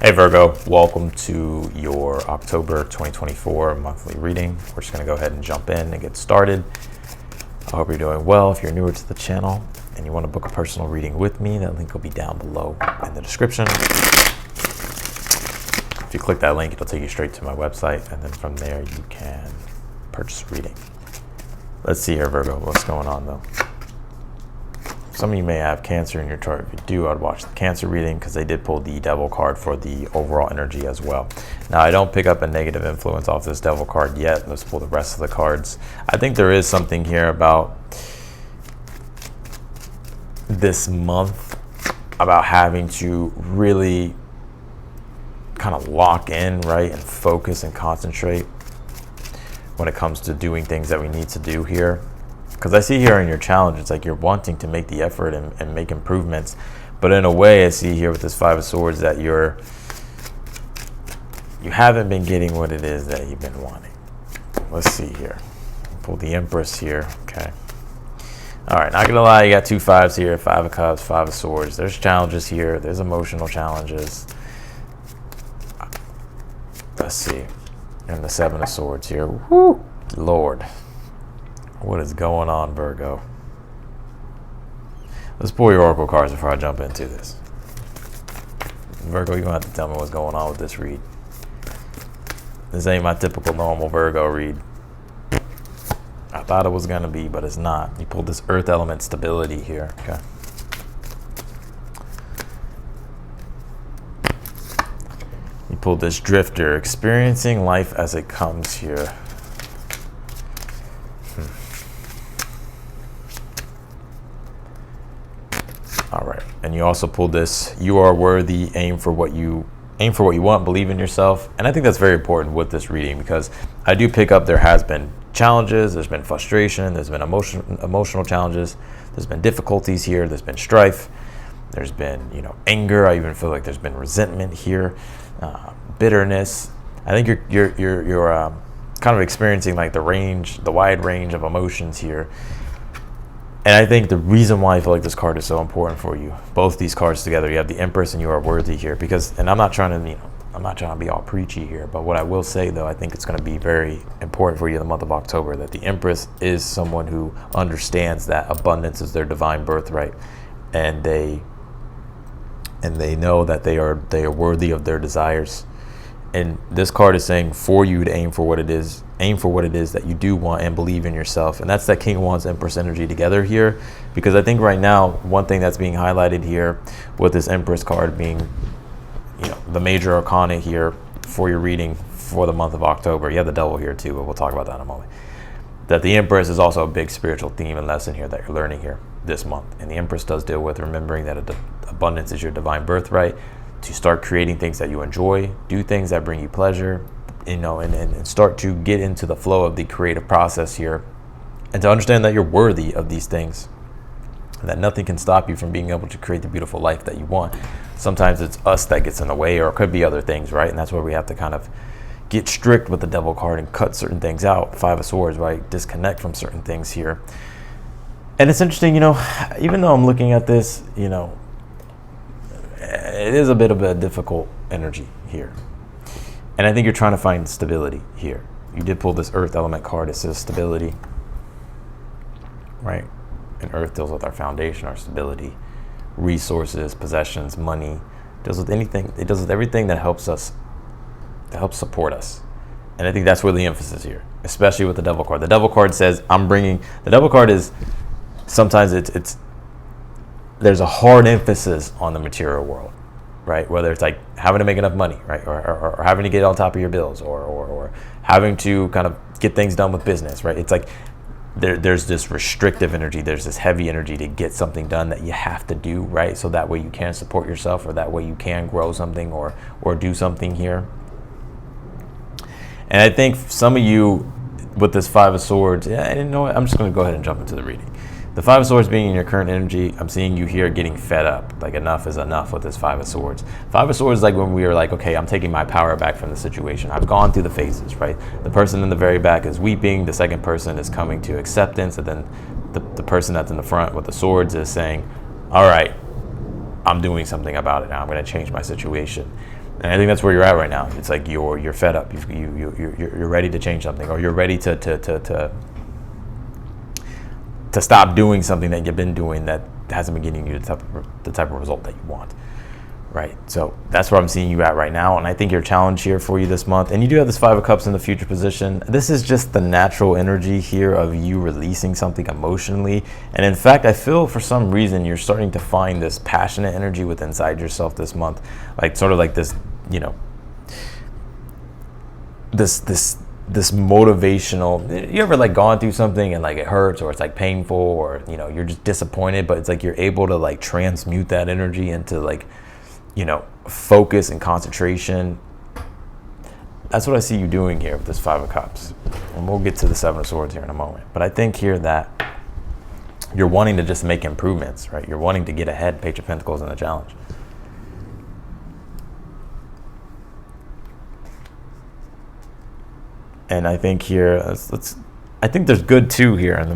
Hey Virgo, welcome to your October 2024 monthly reading. We're just going to go ahead and jump in and get started. I hope you're doing well. If you're newer to the channel and you want to book a personal reading with me, that link will be down below in the description. If you click that link, it'll take you straight to my website, and then from there you can purchase a reading. Let's see here, Virgo, what's going on though. Some of you may have Cancer in your chart. If you do, I'd watch the Cancer reading because they did pull the Devil card for the overall energy as well. Now, I don't pick up a negative influence off this Devil card yet. Let's pull the rest of the cards. I think there is something here about this month, about having to really kind of lock in, right, and focus and concentrate when it comes to doing things that we need to do here. Because I see here in your challenge, it's like you're wanting to make the effort and make improvements. But in a way, I see here with this Five of Swords that you haven't been getting what it is that you've been wanting. Let's see here. Pull the Empress here. Okay. All right. Not going to lie, you got two fives here. Five of Cups, Five of Swords. There's challenges here. There's emotional challenges. Let's see. And the Seven of Swords here. Woo! Lord. What is going on, Virgo? Let's pull your oracle cards before I jump into this. Virgo, you're going to have to tell me what's going on with this read. This ain't my typical normal Virgo read. I thought it was going to be, but it's not. You pulled this earth element stability here. Okay. You pulled this drifter, experiencing life as it comes here. All right, and you also pulled this, you are worthy, aim for what you want, believe in yourself. And I think that's very important with this reading, because I do pick up there has been challenges, there's been frustration, there's been emotional challenges, there's been difficulties here, there's been strife, there's been, anger. I even feel like there's been resentment here, bitterness. I think you're kind of experiencing like the wide range of emotions here. And I think the reason why I feel like this card is so important for you, both these cards together, you have the Empress and you are worthy here, because, and I'm not trying to be all preachy here, but what I will say though, I think it's going to be very important for you in the month of October, that the Empress is someone who understands that abundance is their divine birthright, and they know that they are worthy of their desires. And this card is saying for you to aim for what it is that you do want and believe in yourself. And that's that King of Wands, Empress energy together here. Because I think right now, one thing that's being highlighted here with this Empress card being, the major arcana here for your reading for the month of October. You have the Devil here too, but we'll talk about that in a moment. That the Empress is also a big spiritual theme and lesson here that you're learning here this month. And the Empress does deal with remembering that abundance is your divine birthright, to start creating things that you enjoy, do things that bring you pleasure, and start to get into the flow of the creative process here, and to understand that you're worthy of these things, and that nothing can stop you from being able to create the beautiful life that you want. Sometimes it's us that gets in the way, or it could be other things, right? And that's where we have to kind of get strict with the Devil card and cut certain things out. Five of Swords, right? Disconnect from certain things here. And it's interesting, even though I'm looking at this, it is a bit of a difficult energy here. And I think you're trying to find stability here. You did pull this earth element card. It says stability, right? And earth deals with our foundation, our stability, resources, possessions, money. It deals with anything. It deals with everything that helps us, that helps support us. And I think that's where the emphasis here, especially with the Devil card. The Devil card says, the Devil card is, sometimes there's a hard emphasis on the material world, right? Whether it's like having to make enough money, right? Or having to get on top of your bills, or having to kind of get things done with business, right? It's like there's this restrictive energy, there's this heavy energy to get something done that you have to do, right? So that way you can support yourself, or that way you can grow something or do something here. And I think some of you with this Five of Swords, I'm just going to go ahead and jump into the reading. The Five of Swords being in your current energy, I'm seeing you here getting fed up. Like enough is enough with this Five of Swords. Five of Swords is like when we are like, okay, I'm taking my power back from the situation. I've gone through the phases, right? The person in the very back is weeping. The second person is coming to acceptance. And then the person that's in the front with the swords is saying, all right, I'm doing something about it now. I'm going to change my situation. And I think that's where you're at right now. It's like you're fed up. You're ready to change something, or you're ready to stop doing something that you've been doing that hasn't been getting you the type of result that you want. Right, so that's where I'm seeing you at right now, and I think your challenge here for you this month, and you do have this 5 of Cups in the future position. This is just the natural energy here of you releasing something emotionally, and in fact, I feel for some reason you're starting to find this passionate energy within inside yourself this month, like sort of like this, you know, this motivational. You ever like gone through something and like it hurts, or it's like painful, or you know you're just disappointed, but it's like you're able to like transmute that energy into like, you know, focus and concentration. That's what I see you doing here with this 5 of Cups. And we'll get to the 7 of Swords here in a moment. But I think here that you're wanting to just make improvements, right? You're wanting to get ahead, Page of Pentacles in the challenge. And I think here, I think there's good too here in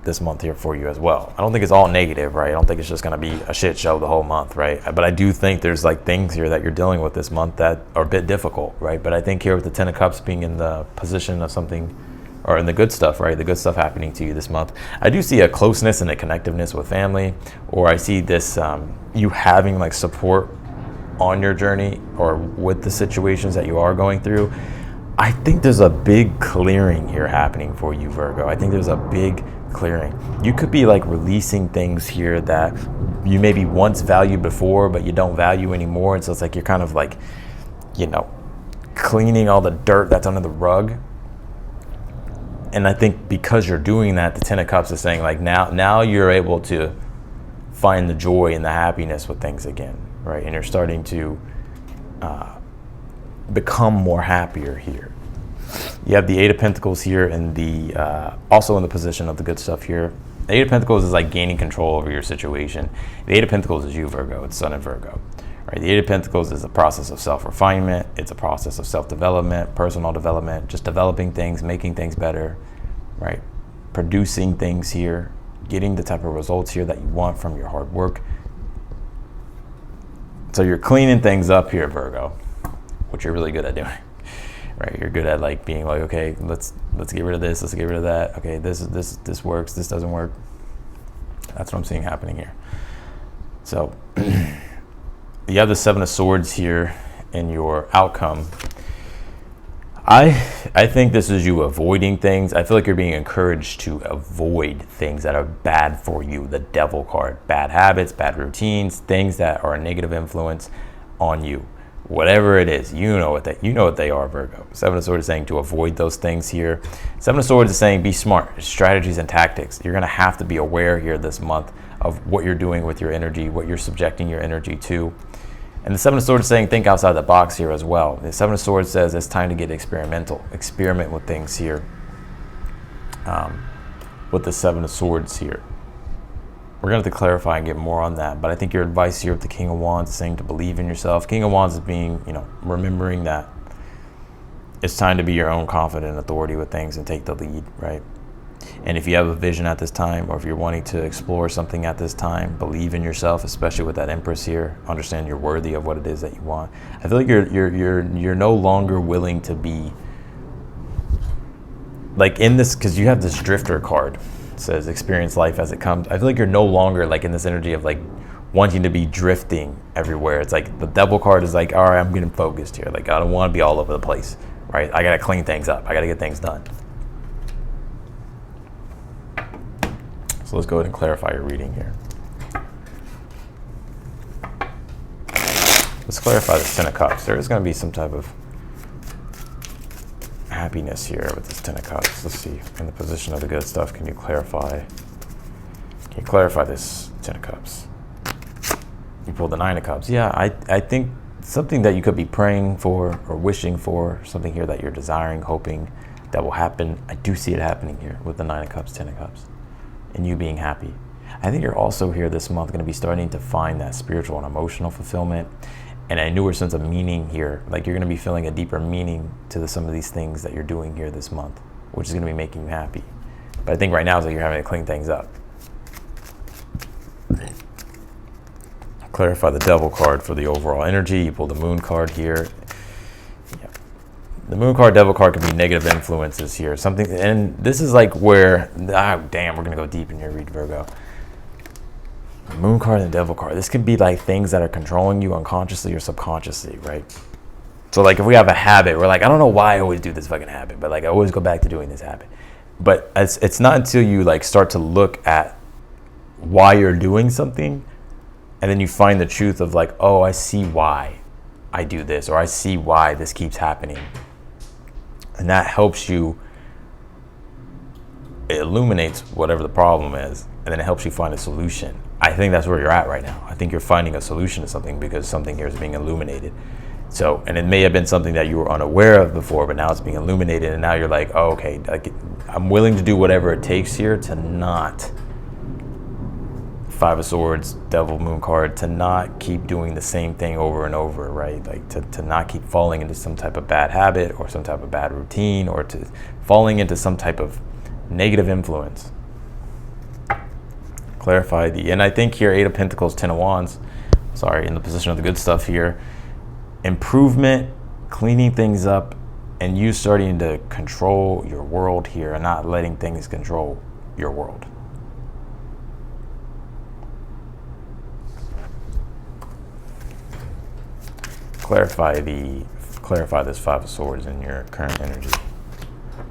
this month here for you as well. I don't think it's all negative, right? I don't think it's just going to be a shit show the whole month, right? But I do think there's like things here that you're dealing with this month that are a bit difficult, right? But I think here with the 10 of Cups being in the position of something, or in the good stuff, right? The good stuff happening to you this month. I do see a closeness and a connectiveness with family, or I see this, you having like support on your journey or with the situations that you are going through. I think there's a big clearing here happening for you, Virgo. I think there's a big clearing. You could be like releasing things here that you maybe once valued before, but you don't value anymore. And so it's like you're kind of like, you know, cleaning all the dirt that's under the rug. And I think because you're doing that, the 10 of Cups is saying like now you're able to find the joy and the happiness with things again, right? And you're starting to become more happier here. You have the 8 of Pentacles here and the also in the position of the good stuff here. The 8 of Pentacles is like gaining control over your situation. The 8 of Pentacles is you, Virgo. It's Sun and Virgo. Right? The 8 of Pentacles is a process of self-refinement. It's a process of self-development, personal development, just developing things, making things better, right? Producing things here, getting the type of results here that you want from your hard work. So you're cleaning things up here, Virgo, which you're really good at doing, right? You're good at like being like, okay, let's get rid of this, let's get rid of that. Okay, this works, this doesn't work. That's what I'm seeing happening here. So you have the 7 of Swords here in your outcome. I think this is you avoiding things. I feel like you're being encouraged to avoid things that are bad for you. The Devil card, bad habits, bad routines, things that are a negative influence on you. Whatever it is, you know what they are, Virgo. 7 of Swords is saying to avoid those things here. 7 of Swords is saying be smart, strategies and tactics. You're going to have to be aware here this month of what you're doing with your energy, what you're subjecting your energy to. And the 7 of Swords is saying think outside the box here as well. The 7 of Swords says it's time to get experimental. Experiment with things here. With the 7 of Swords here. We're going to have to clarify and get more on that. But I think your advice here with the King of Wands is saying to believe in yourself. King of Wands is being, you know, remembering that it's time to be your own confident authority with things and take the lead, right? And if you have a vision at this time, or if you're wanting to explore something at this time, believe in yourself, especially with that Empress here. Understand you're worthy of what it is that you want. I feel like you're no longer willing to be like in this, because you have this Drifter card. It says experience life as it comes. I feel like you're no longer like in this energy of like wanting to be drifting everywhere. It's like the Devil card is like, all right, I'm getting focused here. Like I don't want to be all over the place, right? I got to clean things up. I got to get things done. So let's go ahead and clarify your reading here. Let's clarify the 10 of Cups. There is going to be some type of happiness here with this 10 of Cups. Let's see. In the position of the good stuff, can you clarify this 10 of Cups? You pulled the 9 of Cups. Yeah, I think something that you could be praying for or wishing for, something here that you're desiring, hoping that will happen. I do see it happening here with the 9 of Cups, 10 of Cups. And you being happy. I think you're also here this month going to be starting to find that spiritual and emotional fulfillment and a newer sense of meaning here. Like you're going to be feeling a deeper meaning to some of these things that you're doing here this month, which is going to be making you happy. But I think right now it's like you're having to clean things up. Clarify the Devil card for the overall energy. You pull the Moon card here. Yeah. The Moon card, Devil card can be negative influences here. Something, and this is like where, damn, we're gonna go deep in here, read Virgo. Moon card and Devil card. This could be like things that are controlling you unconsciously or subconsciously, right? So like if we have a habit, we're like, I don't know why I always do this fucking habit, but like I always go back to doing this habit. But it's not until you like start to look at why you're doing something, and then you find the truth of like, oh, I see why I do this, or I see why this keeps happening. And that helps you, it illuminates whatever the problem is, and then it helps you find a solution. I think that's where you're at right now. I think you're finding a solution to something because something here is being illuminated. So, and it may have been something that you were unaware of before, but now it's being illuminated, and now you're like, oh, okay, like, I'm willing to do whatever it takes here to not, Five of Swords, Devil, Moon card, to not keep doing the same thing over and over, right? Like to not keep falling into some type of bad habit or some type of bad routine, or to falling into some type of negative influence. Clarify the, and I think here, Eight of Pentacles, Ten of Wands, sorry, in the position of the good stuff here. Improvement, cleaning things up, and you starting to control your world here and not letting things control your world. Clarify this Five of Swords in your current energy.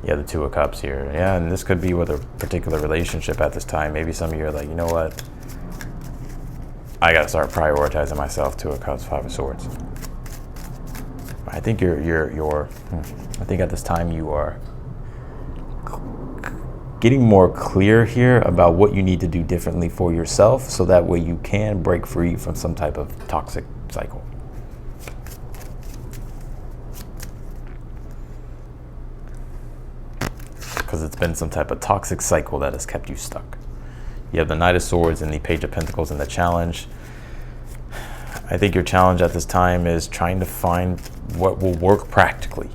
Yeah, the Two of Cups here. Yeah, and this could be with a particular relationship at this time. Maybe some of you are like, you know what? I gotta start prioritizing myself. Two of Cups, Five of Swords. I think I think at this time you are getting more clear here about what you need to do differently for yourself, so that way you can break free from some type of toxic cycle. Because it's been some type of toxic cycle that has kept you stuck. You have the Knight of Swords and the Page of Pentacles in the challenge. I think your challenge at this time is trying to find what will work practically.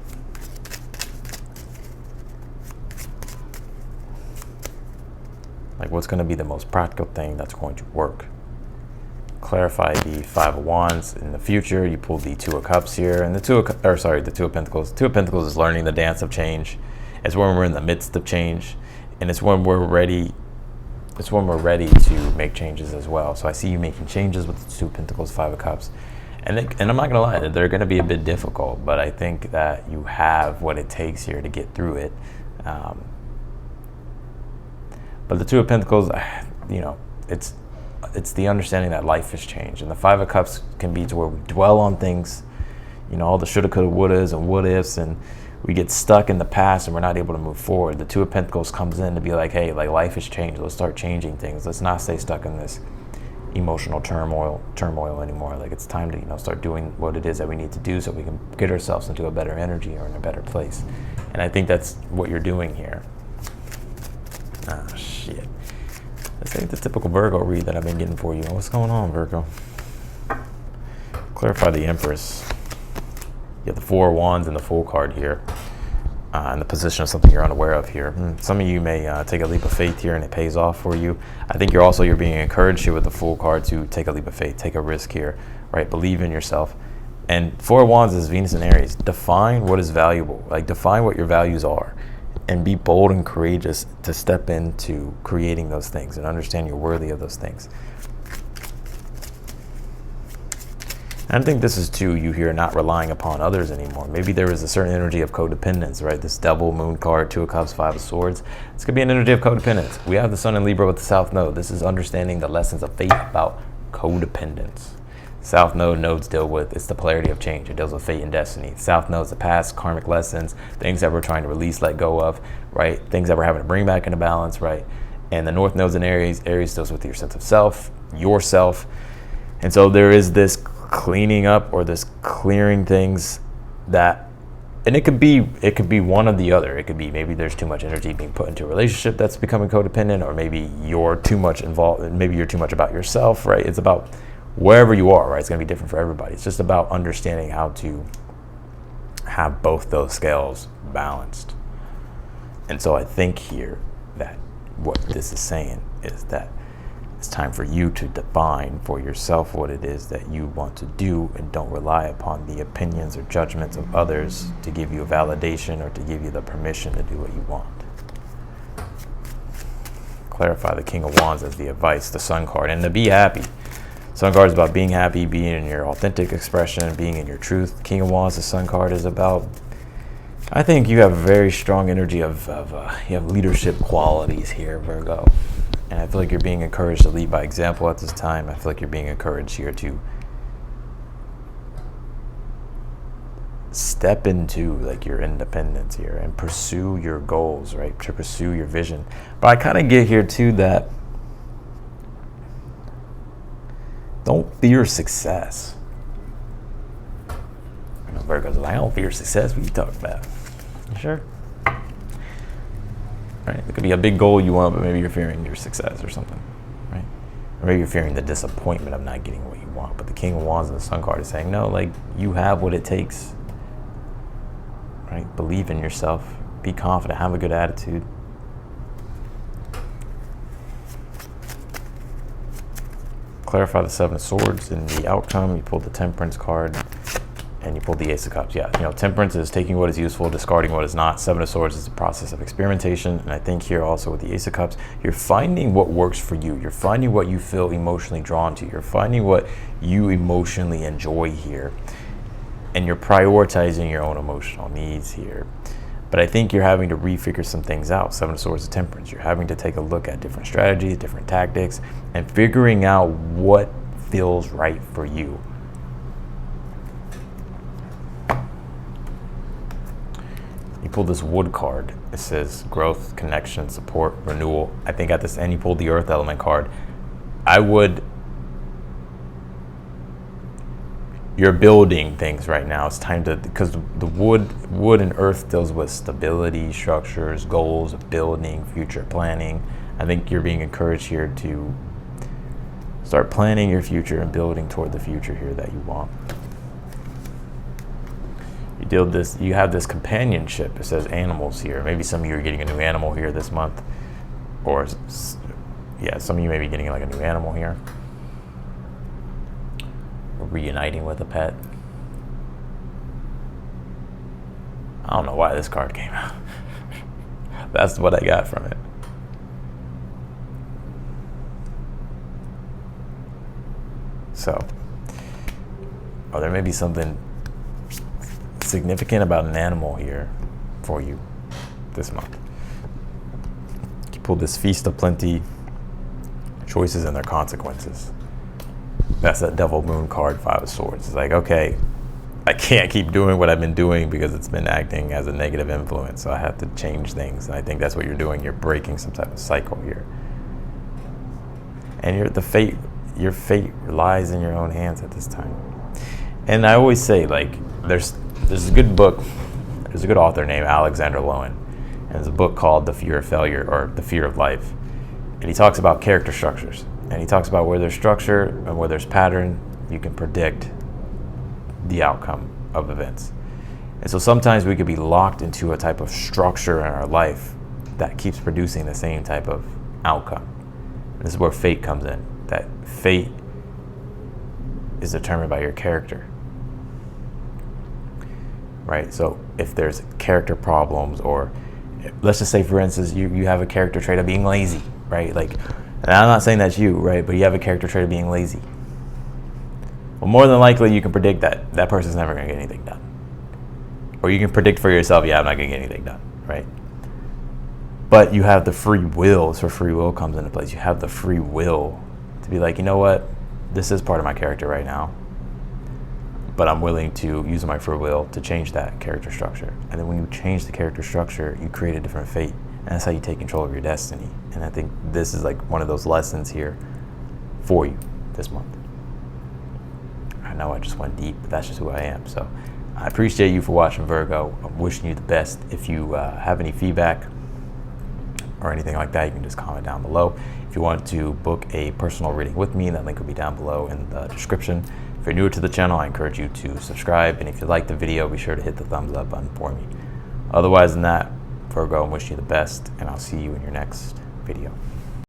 Like what's going to be the most practical thing that's going to work. Clarify the Five of Wands in the future. You pull the Two of Cups here, and the Two of Pentacles. Two of Pentacles is learning the dance of change. It's when we're in the midst of change, and it's when we're ready. It's when we're ready to make changes as well. So I see you making changes with the Two of Pentacles, Five of Cups. And I'm not gonna lie, they're gonna be a bit difficult, but I think that you have what it takes here to get through it. But the Two of Pentacles, you know, it's the understanding that life has changed. And the Five of Cups can be to where we dwell on things, you know, all the shoulda, coulda, wouldas and what ifs, and we get stuck in the past and we're not able to move forward. The Two of Pentacles comes in to be like, hey, like life has changed. Let's start changing things. Let's not stay stuck in this emotional turmoil anymore. Like it's time to, you know, start doing what it is that we need to do so we can get ourselves into a better energy or in a better place. And I think that's what you're doing here. Ah, shit. This ain't the typical Virgo read that I've been getting for you. What's going on, Virgo? Clarify the Empress. You have the Four of Wands and the Fool card here. In the position of something you're unaware of here. Some of you may take a leap of faith here and it pays off for you. I think you're being encouraged here with the Fool card to take a leap of faith, take a risk here, right? Believe in yourself. And Four of Wands is Venus and Aries. Define what is valuable, like define what your values are, and be bold and courageous to step into creating those things and understand you're worthy of those things. And I think this is too, you here not relying upon others anymore. Maybe there is a certain energy of codependence, right? This Devil, Moon card, Two of Cups, Five of Swords. This could be an energy of codependence. We have the Sun in Libra with the South Node. This is understanding the lessons of fate about codependence. South Node nodes deal with, it's the polarity of change. It deals with fate and destiny. South Node's the past, karmic lessons, things that we're trying to release, let go of, right? Things that we're having to bring back into balance, right? And the North Node's in Aries. Aries deals with your sense of self, yourself. And so there is this cleaning up or this clearing things that, and it could be one or the other. It could be maybe there's too much energy being put into a relationship that's becoming codependent, or maybe you're too much involved, maybe you're too much about yourself, right? It's about wherever you are, right? It's going to be different for everybody. It's just about understanding how to have both those scales balanced. And so I think here that what this is saying is that It's time for you to define for yourself what it is that you want to do, and don't rely upon the opinions or judgments of others to give you a validation or to give you the permission to do what you want. Clarify the King of Wands as the advice, the Sun card, and to be happy. Sun card is about being happy, being in your authentic expression, being in your truth. King of Wands, the Sun card, is about, I think you have a very strong energy of you have leadership qualities here, Virgo. And I feel like you're being encouraged to lead by example at this time. I feel like you're being encouraged here to step into like your independence here and pursue your goals, right? To pursue your vision. But I kind of get here too that don't fear success. I know Virgo's like, I don't fear success. What are you talking about? You sure? Right? It could be a big goal you want, but maybe you're fearing your success or something, right? Or maybe you're fearing the disappointment of not getting what you want. But the King of Wands and the Sun card is saying, no, like you have what it takes, right? Believe in yourself, be confident, have a good attitude. Clarify the Seven of Swords in the outcome. You pulled the Temperance card. And you pulled the Ace of Cups. Yeah, Temperance is taking what is useful, discarding what is not. Seven of Swords is the process of experimentation. And I think here also with the Ace of Cups, you're finding what works for you. You're finding what you feel emotionally drawn to. You're finding what you emotionally enjoy here. And you're prioritizing your own emotional needs here. But I think you're having to refigure some things out. Seven of Swords is Temperance. You're having to take a look at different strategies, different tactics, and figuring out what feels right for you. You pulled this Wood card. It says growth, connection, support, renewal. I think at this end you pulled the Earth element card. You're building things right now. It's time to, because the wood and earth deals with stability, structures, goals, building, future planning. I think you're being encouraged here to start planning your future and building toward the future here that you want. You have this companionship. It says animals here. Maybe some of you are getting a new animal here this month, or yeah, some of you may be getting like a new animal here, or reuniting with a pet. I don't know why this card came out. That's what I got from it. So, or there may be something significant about an animal here for you this month. You pulled this Feast of Plenty, choices and their consequences. That's that Devil Moon card, Five of Swords. It's like, okay, I can't keep doing what I've been doing because it's been acting as a negative influence, so I have to change things. And I think that's what you're doing. You're breaking some type of cycle here. And your fate lies in your own hands at this time. And I always say, like, there's a good book, there's a good author named Alexander Lowen, and there's a book called The Fear of Failure, or The Fear of Life. And he talks about character structures. And he talks about where there's structure and where there's pattern, you can predict the outcome of events. And so sometimes we could be locked into a type of structure in our life that keeps producing the same type of outcome. And this is where fate comes in. That fate is determined by your character. Right? So if there's character problems, or let's just say, for instance, you have a character trait of being lazy, right? Like, and I'm not saying that's you, right? But you have a character trait of being lazy. Well, more than likely, you can predict that that person's never going to get anything done. Or you can predict for yourself, yeah, I'm not going to get anything done, right? But you have the free will. So free will comes into place. You have the free will to be like, you know what? This is part of my character right now, but I'm willing to use my free will to change that character structure. And then when you change the character structure, you create a different fate. And that's how you take control of your destiny. And I think this is like one of those lessons here for you this month. I know I just went deep, but that's just who I am. So I appreciate you for watching, Virgo. I'm wishing you the best. If you have any feedback or anything like that, you can just comment down below. If you want to book a personal reading with me, that link will be down below in the description. If you're newer to the channel, I encourage you to subscribe. And if you like the video, be sure to hit the thumbs up button for me. Otherwise than that, Virgo, I'm wishing you the best, and I'll see you in your next video.